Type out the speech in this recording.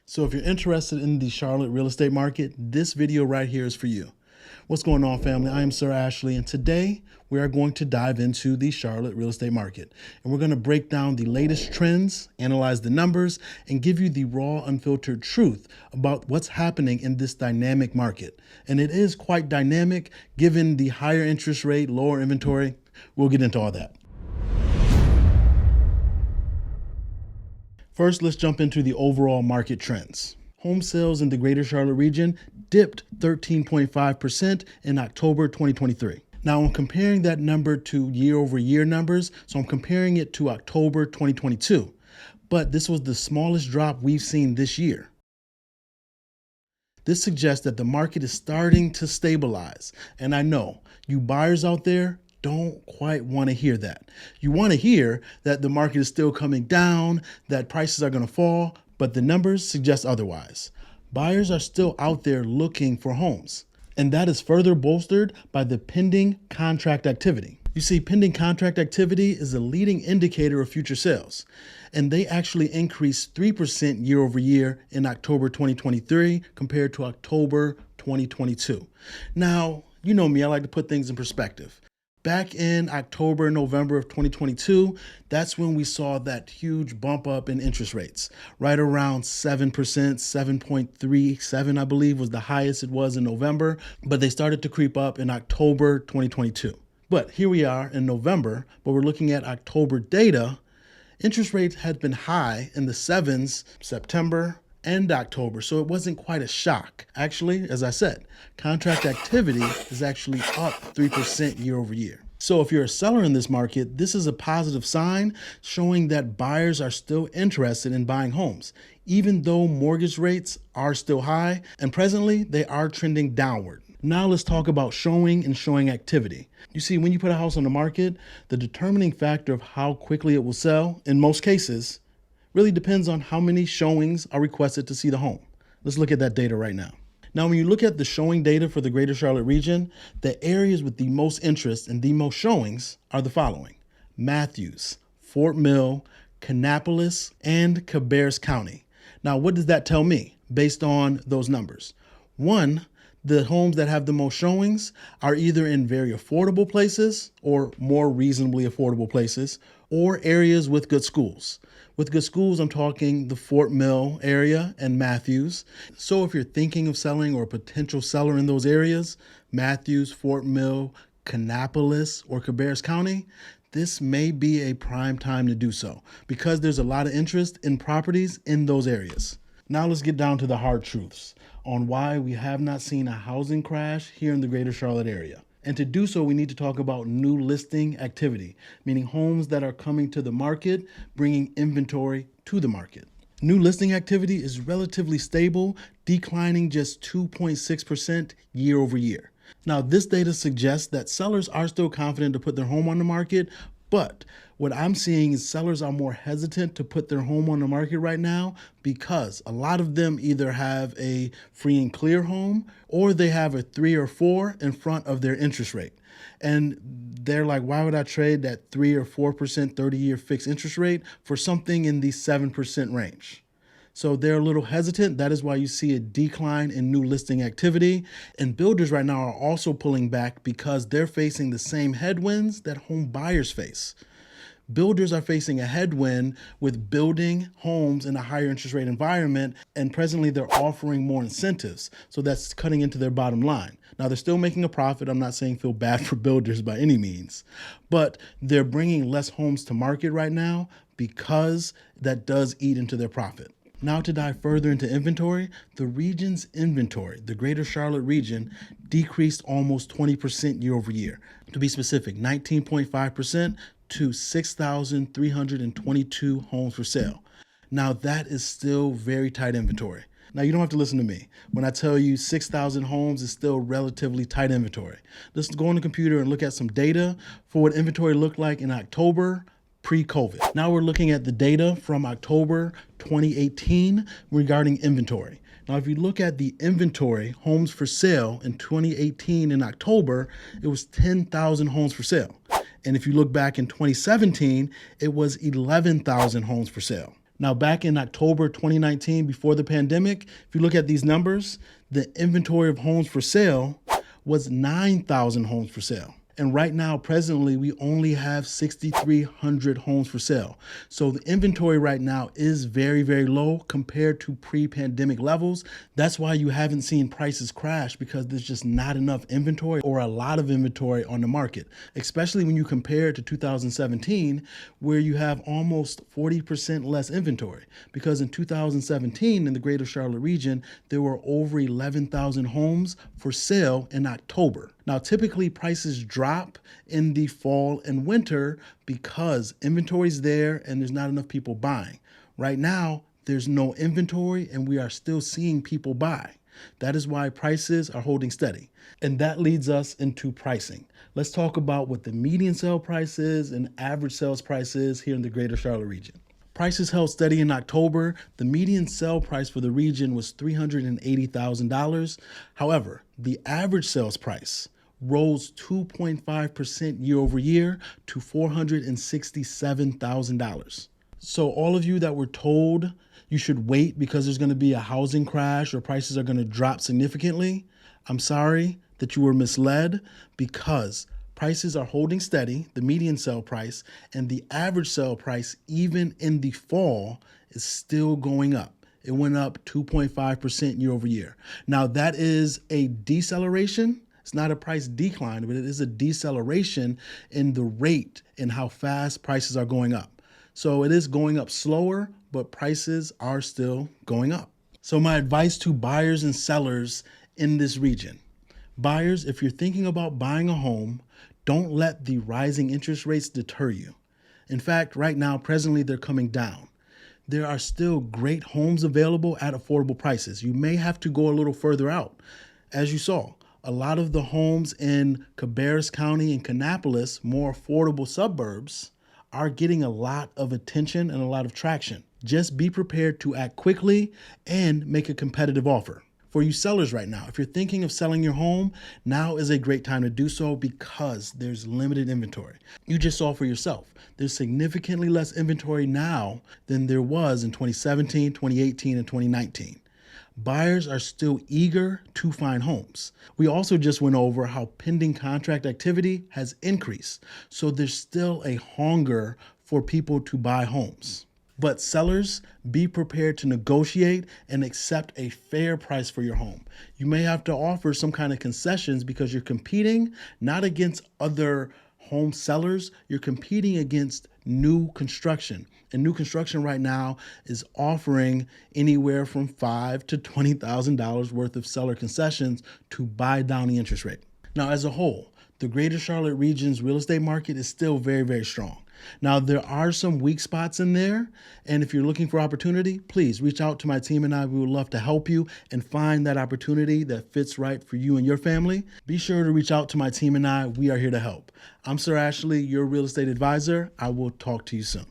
So if you're interested in the Charlotte real estate market, this video right here is for you. What's going on, family? I am Sir Ashley, and today we are going to dive into the Charlotte real estate market. And we're going to break down the latest trends, analyze the numbers, and give you the raw, unfiltered truth about what's happening in this dynamic market. And it is quite dynamic given the higher interest rate, lower inventory. We'll get into all that. First, let's jump into the overall market trends. Home sales in the greater Charlotte region dipped 13.5% in October 2023. Now, I'm comparing that number to year-over-year numbers, so I'm comparing it to October 2022. But this was the smallest drop we've seen this year. This suggests that the market is starting to stabilize. And I know you buyers out there don't quite want to hear that. You want to hear that the market is still coming down, that prices are going to fall, but the numbers suggest otherwise. Buyers are still out there looking for homes, and that is further bolstered by the pending contract activity. You see, pending contract activity is a leading indicator of future sales, and they actually increased 3% year over year in October 2023 compared to October 2022. Now, you know me, I like to put things in perspective. Back in October, November of 2022, that's when we saw that huge bump up in interest rates, right around 7%, 7.37, I believe was the highest it was in November, but they started to creep up in October 2022. But here we are in November, but we're looking at October data. Interest rates had been high in the sevens September and October, so it wasn't quite a shock. Actually, as I said, contract activity is actually up 3% year over year. So if you're a seller in this market, this is a positive sign showing that buyers are still interested in buying homes, even though mortgage rates are still high, and presently they are trending downward. Now let's talk about showing and showing activity. You see, when you put a house on the market, the determining factor of how quickly it will sell, in most cases, really depends on how many showings are requested to see the home. Let's look at that data right now. Now, when you look at the showing data for the greater Charlotte region, the areas with the most interest and the most showings are the following: Matthews, Fort Mill, Kannapolis, and Cabarrus County. Now, what does that tell me based on those numbers? One, the homes that have the most showings are either in very affordable places or more reasonably affordable places, or areas with good schools. With good schools, I'm talking the Fort Mill area and Matthews. So if you're thinking of selling or a potential seller in those areas, Matthews, Fort Mill, Kannapolis, or Cabarrus County, this may be a prime time to do so because there's a lot of interest in properties in those areas. Now let's get down to the hard truths on why we have not seen a housing crash here in the greater Charlotte area. And to do so, we need to talk about new listing activity, meaning homes that are coming to the market, bringing inventory to the market. New listing activity is relatively stable, declining just 2.6% year over year. Now, this data suggests that sellers are still confident to put their home on the market, but what I'm seeing is sellers are more hesitant to put their home on the market right now because a lot of them either have a free and clear home or they have a 3 or 4 in front of their interest rate. And they're like, why would I trade that 3 or 4% 30-year fixed interest rate for something in the 7% range? So they're a little hesitant. That is why you see a decline in new listing activity. And builders right now are also pulling back because they're facing the same headwinds that home buyers face. Builders are facing a headwind with building homes in a higher interest rate environment, and presently they're offering more incentives. So that's cutting into their bottom line. Now, they're still making a profit. I'm not saying feel bad for builders by any means, but they're bringing less homes to market right now because that does eat into their profit. Now to dive further into inventory, the region's inventory, the greater Charlotte region, decreased almost 20% year over year. To be specific, 19.5% to 6,322 homes for sale. Now that is still very tight inventory. Now you don't have to listen to me when I tell you 6,000 homes is still relatively tight inventory. Let's go on the computer and look at some data for what inventory looked like in October pre-COVID. Now we're looking at the data from October 2018 regarding inventory. Now, if you look at the inventory homes for sale in 2018 in October, it was 10,000 homes for sale. And if you look back in 2017, it was 11,000 homes for sale. Now, back in October 2019, before the pandemic, if you look at these numbers, the inventory of homes for sale was 9,000 homes for sale. And right now, presently, we only have 6,300 homes for sale. So the inventory right now is very, very low compared to pre-pandemic levels. That's why you haven't seen prices crash, because there's just not enough inventory or a lot of inventory on the market, especially when you compare it to 2017, where you have almost 40% less inventory. Because in 2017, in the greater Charlotte region, there were over 11,000 homes for sale in October. Now, typically prices drop in the fall and winter because inventory's there and there's not enough people buying. Right now, there's no inventory and we are still seeing people buy. That is why prices are holding steady. And that leads us into pricing. Let's talk about what the median sale price is and average sales price is here in the greater Charlotte region. Prices held steady in October. The median sale price for the region was $380,000. However, the average sales price rose 2.5% year over year to $467,000. So all of you that were told you should wait because there's going to be a housing crash or prices are going to drop significantly, I'm sorry that you were misled, because prices are holding steady, the median sale price, and the average sale price, even in the fall, is still going up. It went up 2.5% year over year. Now, that is a deceleration. It's not a price decline, but it is a deceleration in the rate and how fast prices are going up. So it is going up slower, but prices are still going up. So my advice to buyers and sellers in this region: buyers, if you're thinking about buying a home, don't let the rising interest rates deter you. In fact, right now, presently, they're coming down. There are still great homes available at affordable prices. You may have to go a little further out. As you saw, a lot of the homes in Cabarrus County and Kannapolis, more affordable suburbs, are getting a lot of attention and a lot of traction. Just be prepared to act quickly and make a competitive offer. For you sellers right now, if you're thinking of selling your home, now is a great time to do so because there's limited inventory. You just saw for yourself, there's significantly less inventory now than there was in 2017, 2018, and 2019. Buyers are still eager to find homes. We also just went over how pending contract activity has increased. So there's still a hunger for people to buy homes. But sellers, be prepared to negotiate and accept a fair price for your home. You may have to offer some kind of concessions because you're competing not against other home sellers, you're competing against new construction. And new construction right now is offering anywhere from $5,000 to $20,000 worth of seller concessions to buy down the interest rate. Now, as a whole, the greater Charlotte region's real estate market is still very, very strong. Now, there are some weak spots in there, and if you're looking for opportunity, please reach out to my team and I. We would love to help you and find that opportunity that fits right for you and your family. Be sure to reach out to my team and I. We are here to help. I'm Sir Ashley, your real estate advisor. I will talk to you soon.